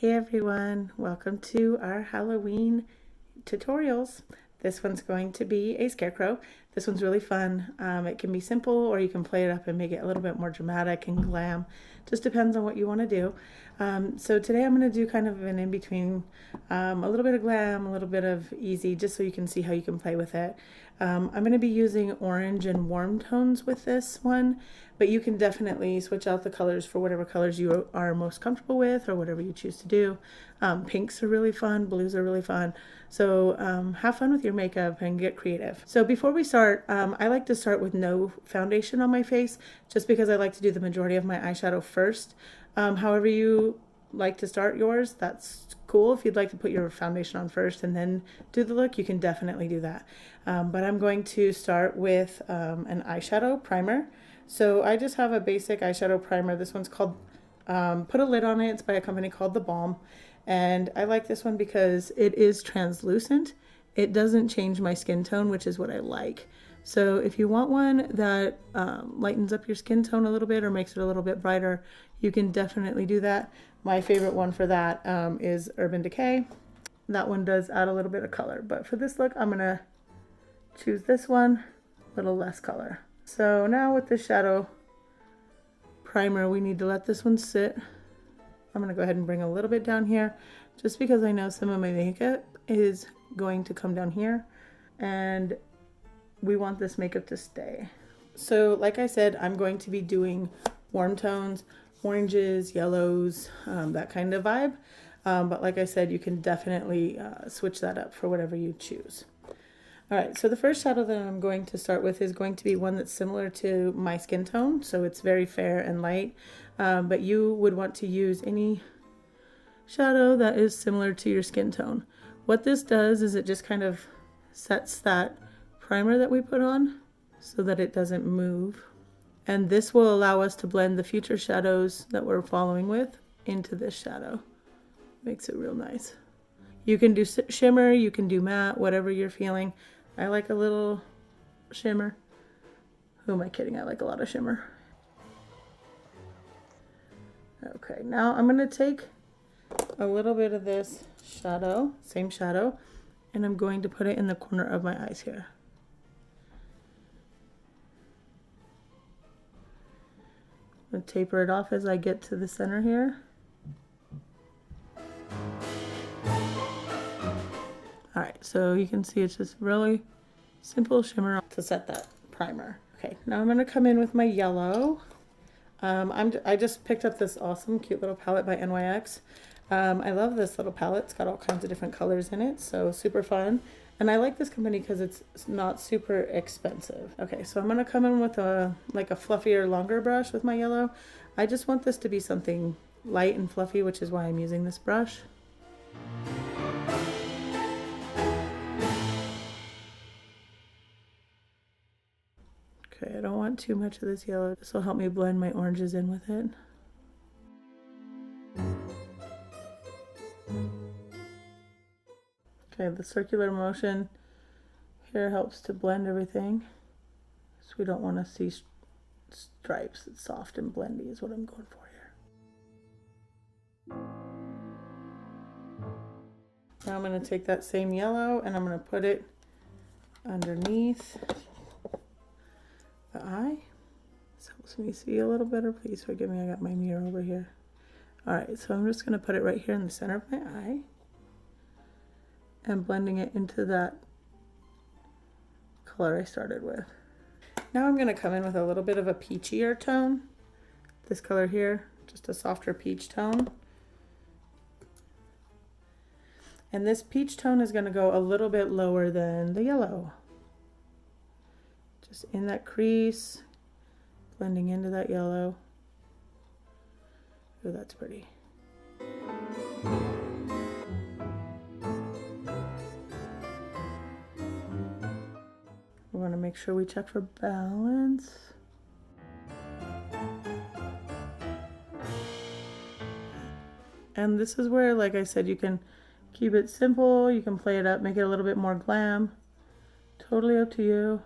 Hey everyone, welcome to our Halloween tutorials. This one's going to be a scarecrow. This one's really fun. It can be simple or you can play it up and make it a little bit more dramatic and glam. Just depends on what you want to do. So today I'm going to do kind of an in-between, a little bit of glam, a little bit of easy, just so you can see how you can play with it. I'm going to be using orange and warm tones with this one, but you can definitely switch out the colors for whatever colors you are most comfortable with or whatever you choose to do. Pinks are really fun, blues are really fun. So have fun with your makeup and get creative. So before we start, I like to start with no foundation on my face, just because I like to do the majority of my eyeshadow first. However you like to start yours, that's cool. If you'd like to put your foundation on first and then do the look, you can definitely do that. But I'm going to start with an eyeshadow primer. So I just have a basic eyeshadow primer. This one's called Put a Lid on It. It's by a company called The Balm. And I like this one because it is translucent. It doesn't change my skin tone, which is what I like. So if you want one that lightens up your skin tone a little bit or makes it a little bit brighter, you can definitely do that. My favorite one for that is Urban Decay. That one does add a little bit of color, but for this look, I'm gonna choose this one, a little less color. So now with the shadow primer, we need to let this one sit. I'm gonna go ahead and bring a little bit down here, just because I know some of my makeup is going to come down here, and we want this makeup to stay. So like I said, I'm going to be doing warm tones, oranges, yellows, that kind of vibe. But like I said, you can definitely switch that up for whatever you choose. All right, so the first shadow that I'm going to start with is going to be one that's similar to my skin tone. So it's very fair and light, but you would want to use any shadow that is similar to your skin tone. What this does is it just kind of sets that primer that we put on so that it doesn't move. And this will allow us to blend the future shadows that we're following with into this shadow. Makes it real nice. You can do shimmer, you can do matte, whatever you're feeling. I like a little shimmer. Who am I kidding? I like a lot of shimmer. Okay, now I'm going to take a little bit of this shadow, same shadow, and I'm going to put it in the corner of my eyes here. I'm going to taper it off as I get to the center here. Alright, so you can see it's just really simple shimmer to set that primer. Okay, now I'm going to come in with my yellow. I just picked up this awesome cute little palette by NYX. I love this little palette. It's got all kinds of different colors in it, so super fun. And I like this company because it's not super expensive. Okay, so I'm going to come in with a fluffier, longer brush with my yellow. I just want this to be something light and fluffy, which is why I'm using this brush. Okay, I don't want too much of this yellow. This will help me blend my oranges in with it. Okay, the circular motion here helps to blend everything. So we don't want to see stripes. It's soft and blendy is what I'm going for here. Now I'm going to take that same yellow and I'm going to put it underneath the eye. This helps me see a little better. Please forgive me, I got my mirror over here. Alright, so I'm just going to put it right here in the center of my eye and blending it into that color I started with. Now I'm going to come in with a little bit of a peachier tone. This color here, just a softer peach tone. And this peach tone is going to go a little bit lower than the yellow. Just in that crease, blending into that yellow. Oh, that's pretty. We want to make sure we check for balance. And this is where, like I said, you can keep it simple, you can play it up, make it a little bit more glam. Totally up to you.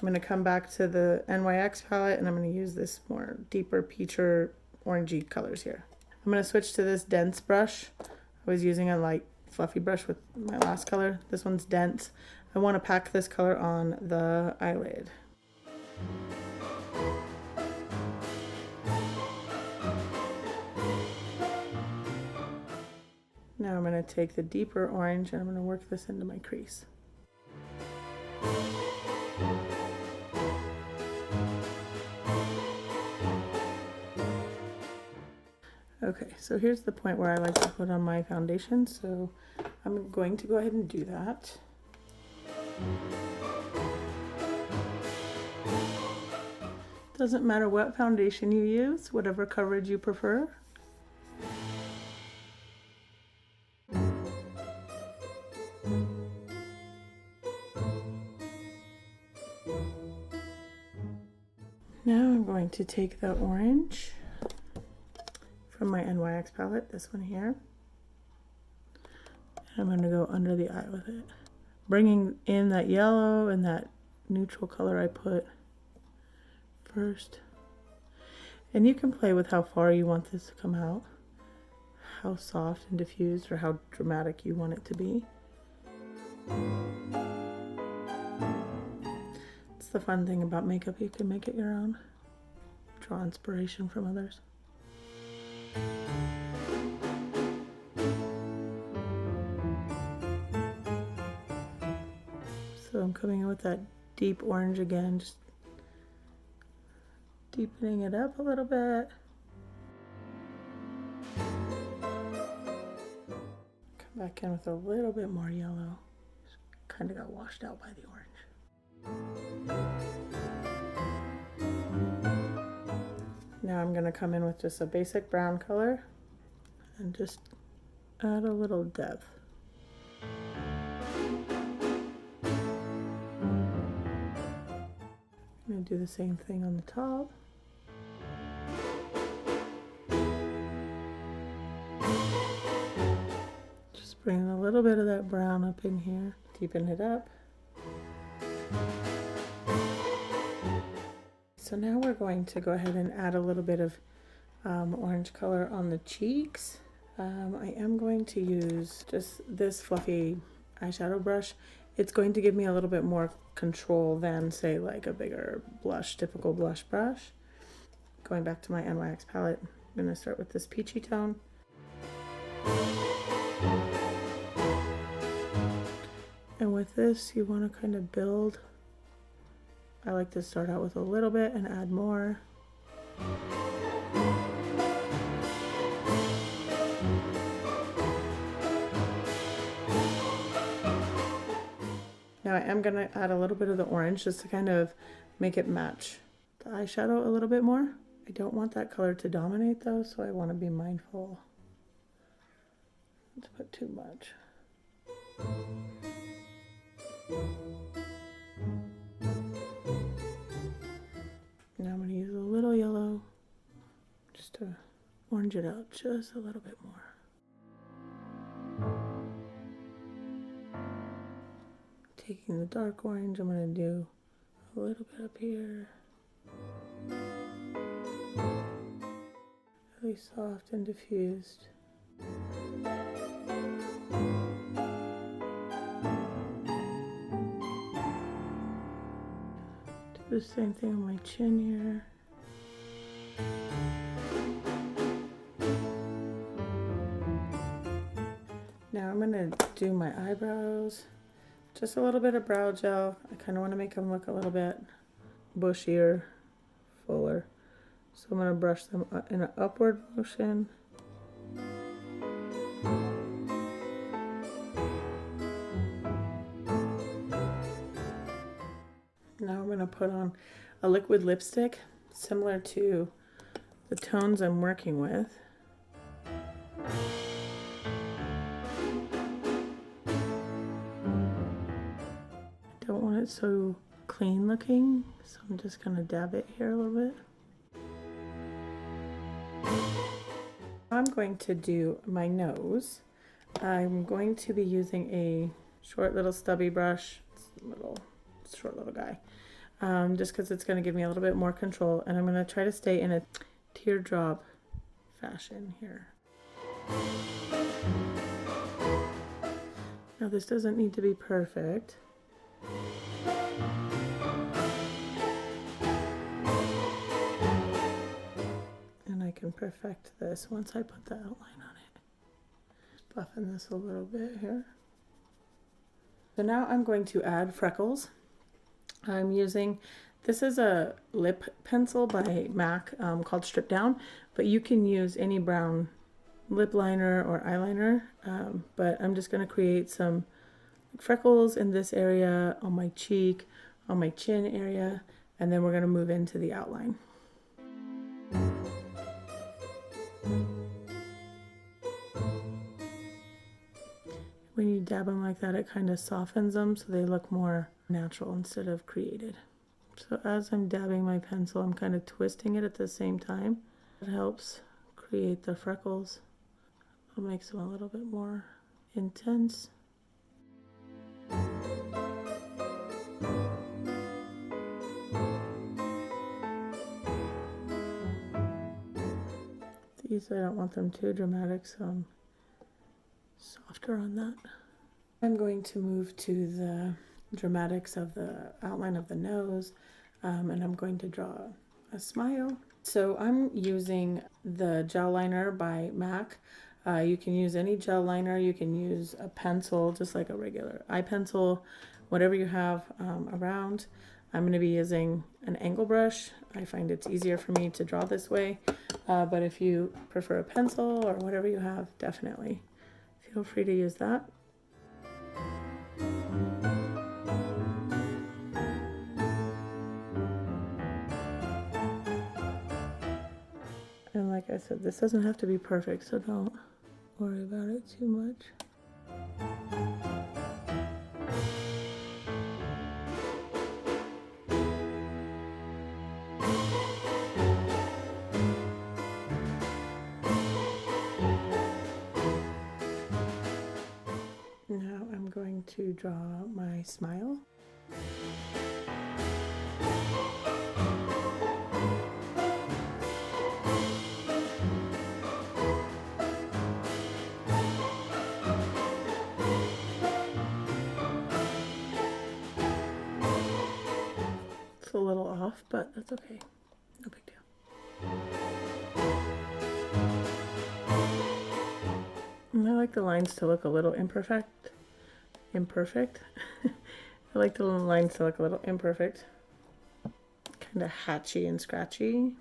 going to come back to the NYX palette and I'm going to use this more deeper peacher orangey colors here. I'm going to switch to this dense brush. I was using a light fluffy brush with my last color. This one's dense. I want to pack this color on the eyelid. Now I'm going to take the deeper orange and I'm going to work this into my crease. Okay, so here's the point where I like to put on my foundation, so I'm going to go ahead and do that. Doesn't matter what foundation you use, whatever coverage you prefer. Now I'm going to take the orange from my NYX palette, this one here, and I'm going to go under the eye with it, bringing in that yellow and that neutral color I put first. And you can play with how far you want this to come out, how soft and diffused or how dramatic you want it to be. It's the fun thing about makeup, you can make it your own, draw inspiration from others. So I'm coming in with that deep orange again, just deepening it up a little bit. Come back in with a little bit more yellow. Just kind of got washed out by the orange. Now I'm going to come in with just a basic brown color and just add a little depth. I'm going to do the same thing on the top. Just bring a little bit of that brown up in here, deepen it up. So now we're going to go ahead and add a little bit of orange color on the cheeks. I am going to use just this fluffy eyeshadow brush. It's going to give me a little bit more control than, say, like a bigger blush, typical blush brush. Going back to my NYX palette, I'm going to start with this peachy tone. And with this, you want to kind of build. I like to start out with a little bit and add more. Now I am going to add a little bit of the orange just to kind of make it match the eyeshadow a little bit more. I don't want that color to dominate though, so I want to be mindful not to put too much. Now I'm going to use a little yellow just to orange it out just a little bit more. Taking the dark orange, I'm going to do a little bit up here. Really soft and diffused. Do the same thing on my chin here. Now I'm going to do my eyebrows. Just a little bit of brow gel. I kind of want to make them look a little bit bushier, fuller. So I'm going to brush them in an upward motion. Now I'm going to put on a liquid lipstick similar to the tones I'm working with. Don't want it so clean looking, so I'm just going to dab it here a little bit. I'm going to do my nose. I'm going to be using a short little stubby brush. It's a short little guy. just because it's going to give me a little bit more control. And I'm going to try to stay in a teardrop fashion here. Now this doesn't need to be perfect. And I can perfect this once I put the outline on it. Just buffing this a little bit here. So now I'm going to add freckles. I'm using, this is a lip pencil by MAC called Strip Down, but you can use any brown lip liner or eyeliner, but I'm just going to create some freckles in this area, on my cheek, on my chin area, and then we're going to move into the outline. When you dab them like that, it kind of softens them so they look more natural instead of created. So as I'm dabbing my pencil, I'm kind of twisting it at the same time. It helps create the freckles. It makes them a little bit more intense. These, I don't want them too dramatic, so I'm softer on that. I'm going to move to the dramatics of the outline of the nose, and I'm going to draw a smile. So I'm using the gel liner by MAC. You can use any gel liner, you can use a pencil, just like a regular eye pencil, whatever you have around. I'm going to be using an angle brush. I find it's easier for me to draw this way, but if you prefer a pencil or whatever you have, definitely feel free to use that. And like I said, this doesn't have to be perfect, so don't worry about it too much. Now I'm going to draw my smile. It's a little off, but that's okay. No big deal. And I like the lines to look a little imperfect. I like the lines to look a little imperfect. Kind of hatchy and scratchy.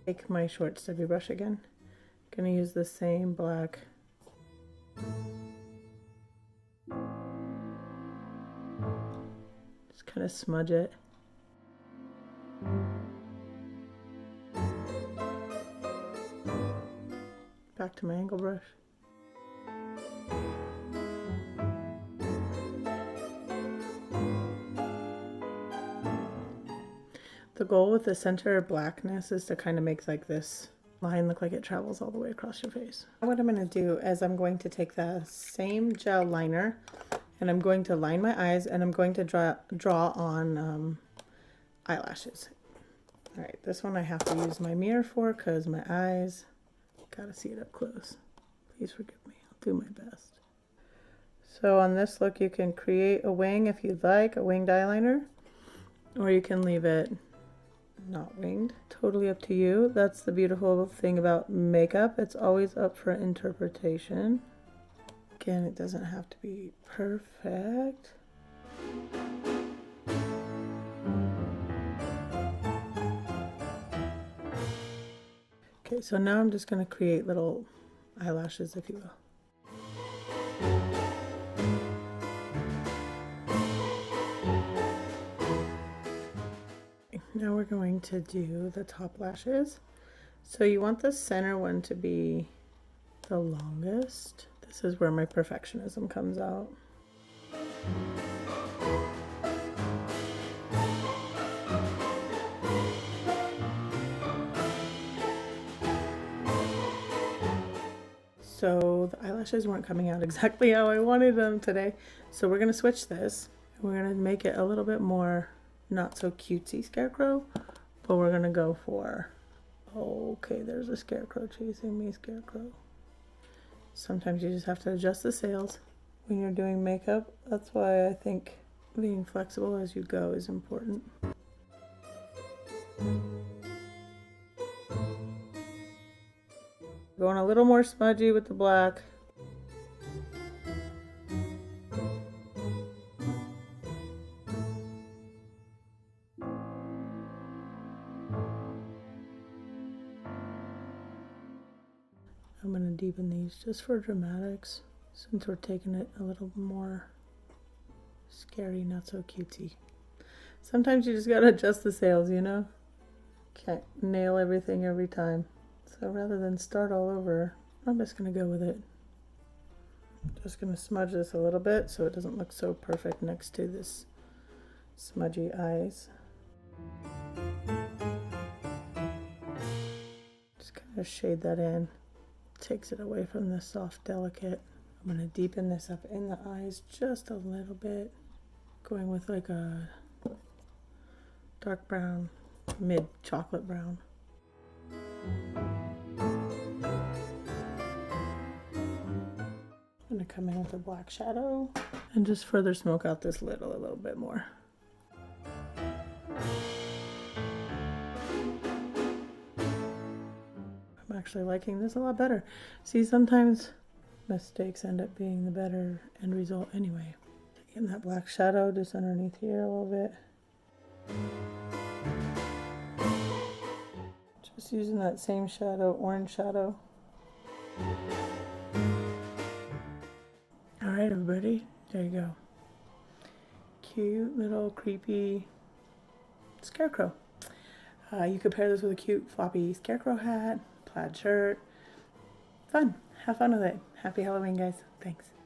Take my short stubby brush again. Gonna use the same black. Just kind of smudge it. Back to my angle brush. The goal with the center blackness is to kind of make like this line look like it travels all the way across your face. What I'm going to do is I'm going to take the same gel liner and I'm going to line my eyes and I'm going to draw on eyelashes. All right, this one I have to use my mirror for because my eyes, gotta see it up close. Please forgive me, I'll do my best. So on this look, you can create a wing if you'd like, a winged eyeliner, or you can leave it not winged. Totally up to you. That's the beautiful thing about makeup. It's always up for interpretation. Again, it doesn't have to be perfect. Okay, so now I'm just going to create little eyelashes, if you will. Now we're going to do the top lashes. So you want the center one to be the longest. This is where my perfectionism comes out. So the eyelashes weren't coming out exactly how I wanted them today. So we're gonna switch this. We're gonna make it a little bit more not so cutesy Scarecrow, but we're gonna go for, okay, there's a Scarecrow chasing me, Scarecrow. Sometimes you just have to adjust the sails when you're doing makeup. That's why I think being flexible as you go is important. Going a little more smudgy with the black. I'm going to deepen these just for dramatics, since we're taking it a little more scary, not so cutesy. Sometimes you just got to adjust the sails, you know? Can't nail everything every time. So rather than start all over, I'm just going to go with it. Just going to smudge this a little bit so it doesn't look so perfect next to this smudgy eyes. Just kind of shade that in. Takes it away from the soft, delicate. I'm going to deepen this up in the eyes just a little bit. Going with like a dark brown, mid chocolate brown. I'm going to come in with a black shadow and just further smoke out this lid a little bit more. I'm actually liking this a lot better. See, sometimes mistakes end up being the better end result anyway. Getting that black shadow just underneath here a little bit. Just using that same shadow, orange shadow. Alright everybody, there you go. Cute little creepy Scarecrow. You could pair this with a cute floppy Scarecrow hat, plaid shirt. Fun. Have fun with it. Happy Halloween, guys. Thanks.